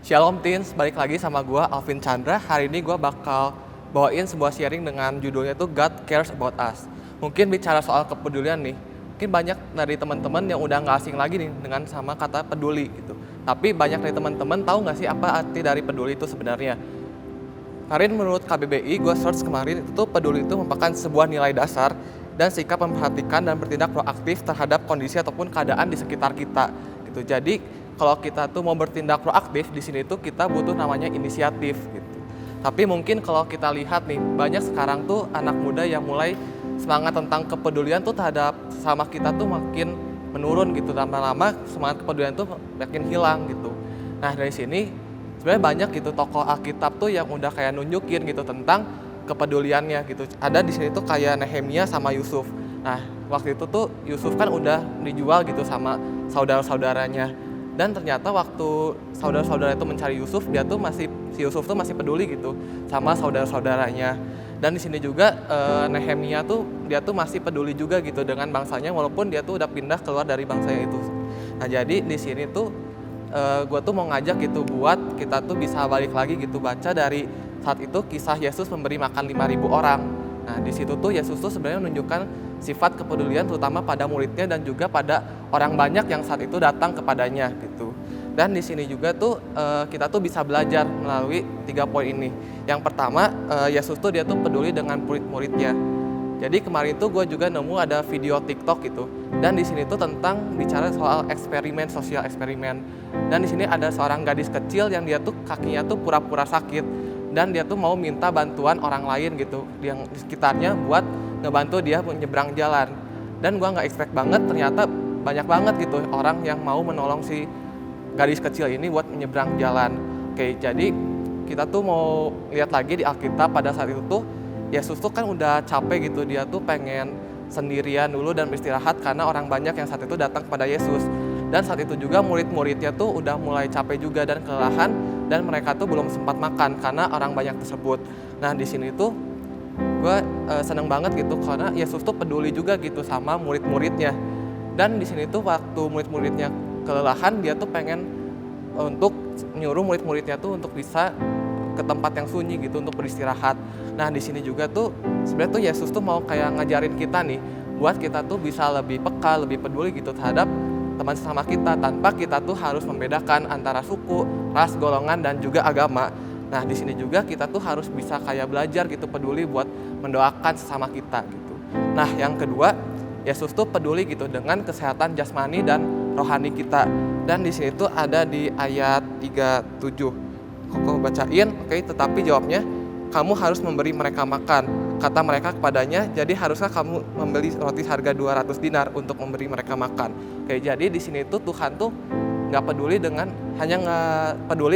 Shalom Teens, balik lagi sama gue Alvin Chandra. Hari ini gue bakal bawain sebuah sharing dengan judulnya tuh God Cares About Us. Mungkin bicara soal kepedulian nih, mungkin banyak dari teman-teman yang udah nggak asing lagi nih dengan sama kata peduli gitu. Tapi banyak dari teman-teman tahu nggak sih apa arti dari peduli itu sebenarnya? Kemarin menurut KBBI, gue search kemarin itu tuh peduli itu merupakan sebuah nilai dasar dan sikap memperhatikan dan bertindak proaktif terhadap kondisi ataupun keadaan di sekitar kita gitu. Jadi kalau kita tuh mau bertindak proaktif di sini tuh kita butuh namanya inisiatif gitu. Tapi mungkin kalau kita lihat nih, banyak sekarang tuh anak muda yang mulai semangat tentang kepedulian tuh terhadap sama kita tuh makin menurun gitu. Lama-lama semangat kepedulian tuh makin hilang gitu. Nah dari sini sebenarnya banyak gitu tokoh Alkitab tuh yang udah kayak nunjukin gitu tentang kepeduliannya gitu. Ada di sini tuh kayak Nehemia sama Yusuf. Nah waktu itu tuh Yusuf kan udah dijual gitu sama saudara-saudaranya. Dan ternyata waktu saudara-saudara itu mencari Yusuf, si Yusuf tuh masih peduli gitu sama saudara-saudaranya. Dan di sini juga Nehemia tuh dia tuh masih peduli juga gitu dengan bangsanya walaupun dia tuh udah pindah keluar dari bangsanya itu. Nah jadi di sini tuh gue tuh mau ngajak gitu buat kita tuh bisa balik lagi gitu baca dari saat itu kisah Yesus memberi makan 5.000 orang. Nah di situ tuh Yesus tuh sebenarnya menunjukkan sifat kepedulian terutama pada muridnya dan juga pada orang banyak yang saat itu datang kepadanya gitu. Dan di sini juga tuh kita tuh bisa belajar melalui 3 poin ini. Yang pertama, Yesus tuh dia tuh peduli dengan murid-muridnya. Jadi kemarin tuh gue juga nemu ada video TikTok gitu. Dan di sini tuh tentang bicara soal eksperimen, sosial eksperimen. Dan di sini ada seorang gadis kecil yang dia tuh kakinya tuh pura-pura sakit dan dia tuh mau minta bantuan orang lain gitu yang di sekitarnya buat ngebantu dia menyeberang jalan. Dan gue nggak expect banget ternyata banyak banget gitu orang yang mau menolong si gadis kecil ini buat menyeberang jalan. Oke, jadi kita tuh mau lihat lagi di Alkitab pada saat itu tuh Yesus tuh kan udah capek gitu, dia tuh pengen sendirian dulu dan beristirahat karena orang banyak yang saat itu datang kepada Yesus. Dan saat itu juga murid-muridnya tuh udah mulai capek juga dan kelelahan dan mereka tuh belum sempat makan karena orang banyak tersebut. Nah di sini tuh gue seneng banget gitu karena Yesus tuh peduli juga gitu sama murid-muridnya. Dan di sini tuh waktu murid-muridnya kelelahan dia tuh pengen untuk nyuruh murid-muridnya tuh untuk bisa ke tempat yang sunyi gitu untuk beristirahat. Nah di sini juga tuh sebenarnya tuh Yesus tuh mau kayak ngajarin kita nih buat kita tuh bisa lebih peka, lebih peduli gitu terhadap teman sesama kita tanpa kita tuh harus membedakan antara suku, ras, golongan dan juga agama. Nah di sini juga kita tuh harus bisa kayak belajar gitu peduli buat mendoakan sesama kita gitu. Nah yang kedua, Yesus tuh peduli gitu dengan kesehatan jasmani dan rohani kita. Dan di sini tuh ada di ayat 37. Koko bacain, oke, tetapi jawabnya, kamu harus memberi mereka makan. Kata mereka kepadanya, jadi haruskah kamu membeli roti harga 200 dinar untuk memberi mereka makan. Oke, jadi di sini tuh Tuhan tuh nggak peduli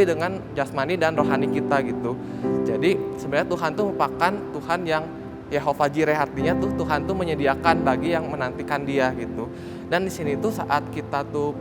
dengan jasmani dan rohani kita gitu. Jadi sebenarnya Tuhan tuh merupakan Tuhan yang Yehovah Jireh, artinya tuh Tuhan tuh menyediakan bagi yang menantikan Dia gitu. Dan di sini tuh saat kita tuh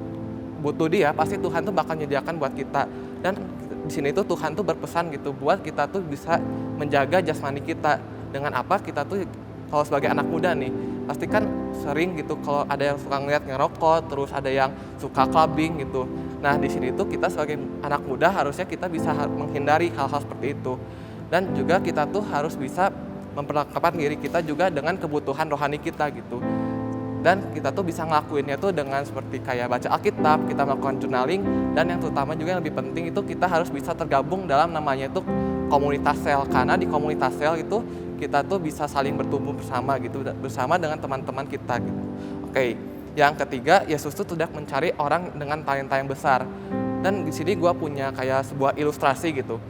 butuh Dia, pasti Tuhan tuh bakal menyediakan buat kita. Dan di sini tuh Tuhan tuh berpesan gitu buat kita tuh bisa menjaga jasmani kita. Dengan apa? Kita tuh kalau sebagai anak muda nih, pasti kan sering gitu kalau ada yang suka ngeliat ngerokok, terus ada yang suka clubbing gitu. Nah di sini tuh kita sebagai anak muda harusnya kita bisa menghindari hal-hal seperti itu. Dan juga kita tuh harus bisa memperlengkapi diri kita juga dengan kebutuhan rohani kita gitu. Dan kita tuh bisa ngelakuinnya tuh dengan seperti kayak baca Alkitab, kita melakukan journaling, dan yang terutama juga yang lebih penting itu kita harus bisa tergabung dalam namanya itu komunitas sel. Karena di komunitas sel itu kita tuh bisa saling bertumbuh bersama gitu, bersama dengan teman-teman kita gitu. Oke, yang ketiga, Yesus tuh tidak mencari orang dengan talenta yang besar. Dan di sini gue punya kayak sebuah ilustrasi gitu.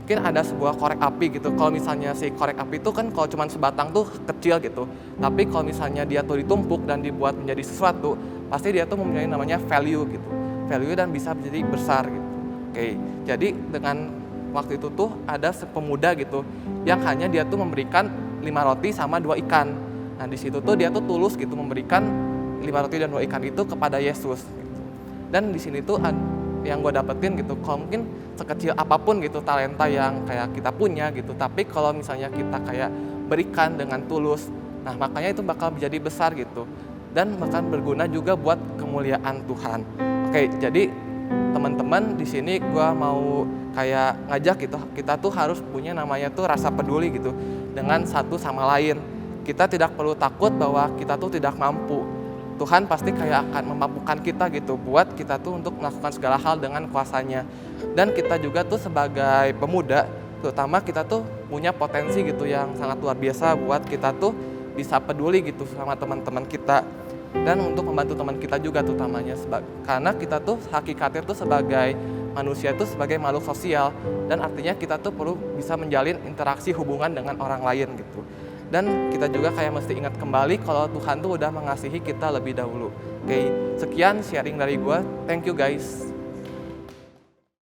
Mungkin ada sebuah korek api gitu. Kalau misalnya si korek api itu kan kalau cuma sebatang tuh kecil gitu. Tapi kalau misalnya dia tuh ditumpuk dan dibuat menjadi sesuatu, pasti dia tuh mempunyai namanya value gitu. Value dan bisa menjadi besar gitu. Oke, jadi dengan waktu itu tuh ada pemuda gitu yang hanya dia tuh memberikan 5 roti sama 2 ikan. Nah di situ tuh dia tuh tulus gitu memberikan 5 roti dan 2 ikan itu kepada Yesus gitu. Dan di sini tuh yang gue dapetin gitu, kalau mungkin sekecil apapun gitu talenta yang kayak kita punya gitu, tapi kalau misalnya kita kayak berikan dengan tulus, nah makanya itu bakal menjadi besar gitu dan bahkan berguna juga buat kemuliaan Tuhan. Oke, jadi teman-teman di sini gue mau kayak ngajak gitu, kita tuh harus punya namanya tuh rasa peduli gitu dengan satu sama lain. Kita tidak perlu takut bahwa kita tuh tidak mampu. Tuhan pasti kayak akan memampukan kita gitu buat kita tuh untuk melakukan segala hal dengan kuasanya. Dan kita juga tuh sebagai pemuda, terutama kita tuh punya potensi gitu yang sangat luar biasa buat kita tuh bisa peduli gitu sama teman-teman kita. Dan untuk membantu teman kita juga terutamanya, karena kita tuh hakikatnya tuh sebagai manusia tuh sebagai makhluk sosial, dan artinya kita tuh perlu bisa menjalin interaksi hubungan dengan orang lain gitu. Dan kita juga kayak mesti ingat kembali kalau Tuhan tuh udah mengasihi kita lebih dahulu. Oke, sekian sharing dari gue. Thank you guys.